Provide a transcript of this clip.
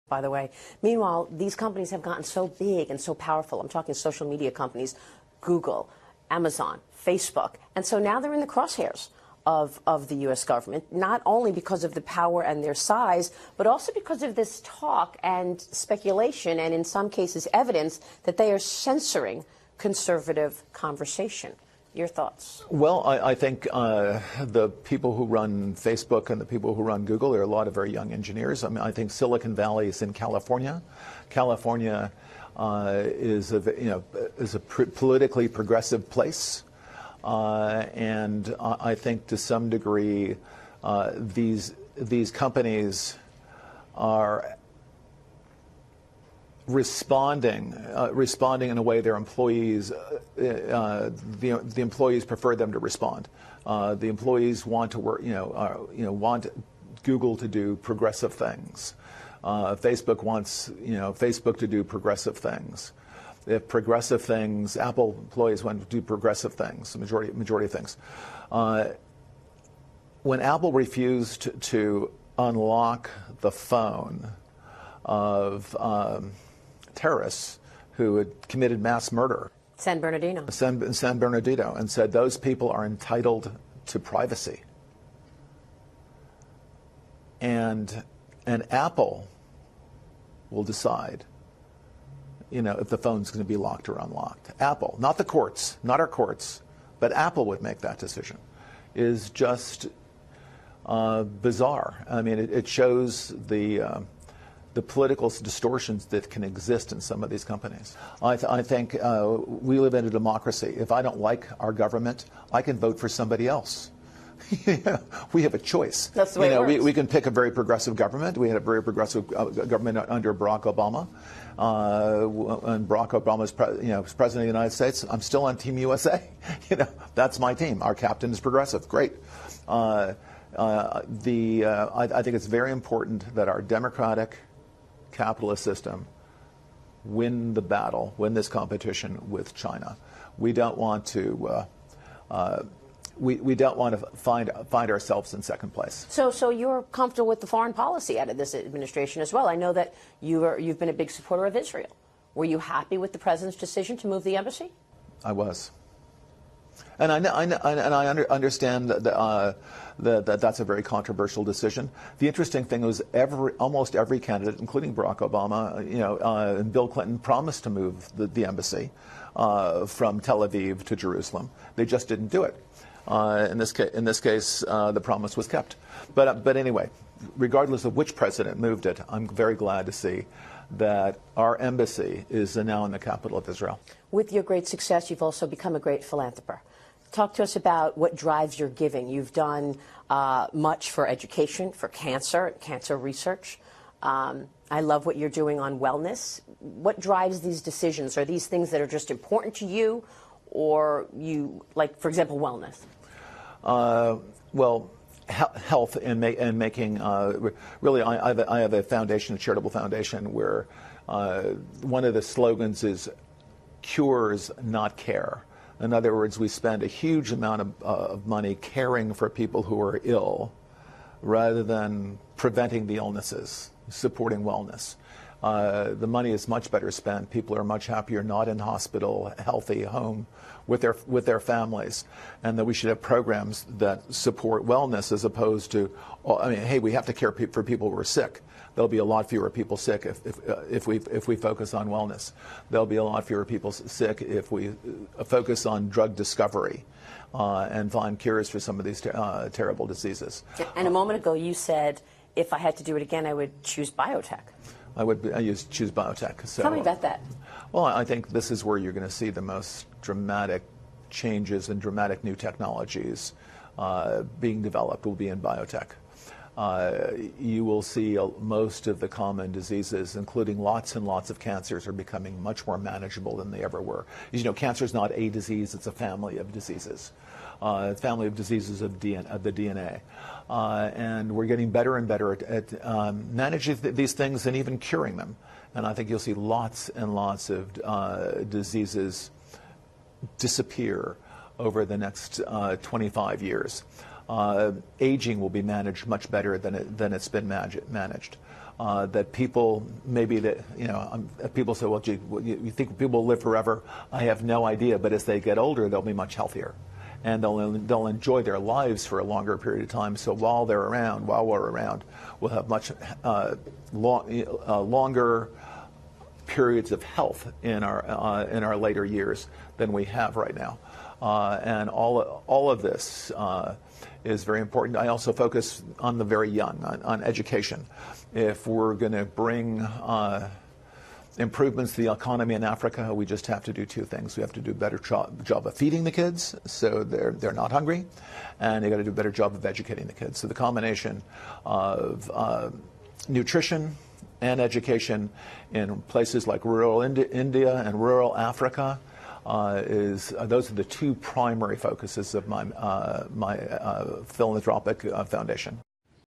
by the way. Meanwhile, these companies have gotten so big and so powerful. I'm talking social media companies, Google, Amazon, Facebook. And so now they're in the crosshairs of the U.S. government, not only because of the power and their size, but also because of this talk and speculation, and in some cases evidence, that they are censoring conservative conversation. Your thoughts? Well, I think the people who run Facebook and the people who run Google are a lot of very young engineers. I mean, I think Silicon Valley is in California. California is a politically progressive place, and I think to some degree these companies are responding in a way their employees, the employees prefer them to respond. The employees want to work, want Google to do progressive things. Facebook wants, Facebook to do progressive things. If progressive things, Apple employees want to do progressive things, the majority of things. When Apple refused to unlock the phone of terrorists who had committed mass murder. San Bernardino, and said those people are entitled to privacy. And Apple will decide, if the phone's going to be locked or unlocked. Apple, not the courts, not our courts, but Apple would make that decision. Is just bizarre. I mean, it shows the political distortions that can exist in some of these companies. I think we live in a democracy. If I don't like our government, I can vote for somebody else. We have a choice. That's the way it works. We can pick a very progressive government. We had a very progressive government under Barack Obama. And Barack Obama is president of the United States. I'm still on Team USA. That's my team. Our captain is progressive. Great. I think it's very important that our democratic capitalist system win the battle, win this competition with China. We don't want to. We don't want to find ourselves in second place. So you're comfortable with the foreign policy out of this administration as well. I know that you've been a big supporter of Israel. Were you happy with the president's decision to move the embassy? I was, and I understand that that's a very controversial decision. The interesting thing was almost every candidate, including Barack Obama, and Bill Clinton, promised to move the embassy from Tel Aviv to Jerusalem. They just didn't do it. In this case, the promise was kept. But anyway, regardless of which president moved it, I'm very glad to see that our embassy is now in the capital of Israel. With your great success, you've also become a great philanthropist. Talk to us about what drives your giving. You've done much for education, for cancer research. I love what you're doing on wellness. What drives these decisions? Are these things that are just important to you, or you, like, for example, wellness? Well, health and making, really, I have a foundation, a charitable foundation, where one of the slogans is cures, not care. In other words, we spend a huge amount of money caring for people who are ill rather than preventing the illnesses, supporting wellness. The money is much better spent. People are much happier not in hospital, healthy, home with their families, and that we should have programs that support wellness as opposed to, hey, we have to care for people who are sick. There'll be a lot fewer people sick if we focus on wellness. There'll be a lot fewer people sick if we focus on drug discovery and find cures for some of these terrible diseases. And a moment ago you said, if I had to do it again, I would choose biotech. I choose biotech. So, tell me about that. Well, I think this is where you're going to see the most dramatic changes and dramatic new technologies being developed will be in biotech. You will see most of the common diseases, including lots and lots of cancers, are becoming much more manageable than they ever were. Cancer is not a disease, it's a family of diseases. A family of diseases of the DNA. And we're getting better and better at managing these things and even curing them. And I think you'll see lots and lots of diseases disappear over the next 25 years. Aging will be managed much better than it's been managed. that people maybe that people say, well, gee, you think people will live forever? I have no idea, but as they get older, they'll be much healthier, and they'll enjoy their lives for a longer period of time. So while we're around, we'll have much longer periods of health in our later years than we have right now, and all of this is very important. I also focus on the very young, on education. If we're going to bring improvements to the economy in Africa, we just have to do two things. We have to do a better job of feeding the kids so they're not hungry, and you got to do a better job of educating the kids. So the combination of nutrition and education in places like rural India and rural Africa those are the two primary focuses of my philanthropic foundation.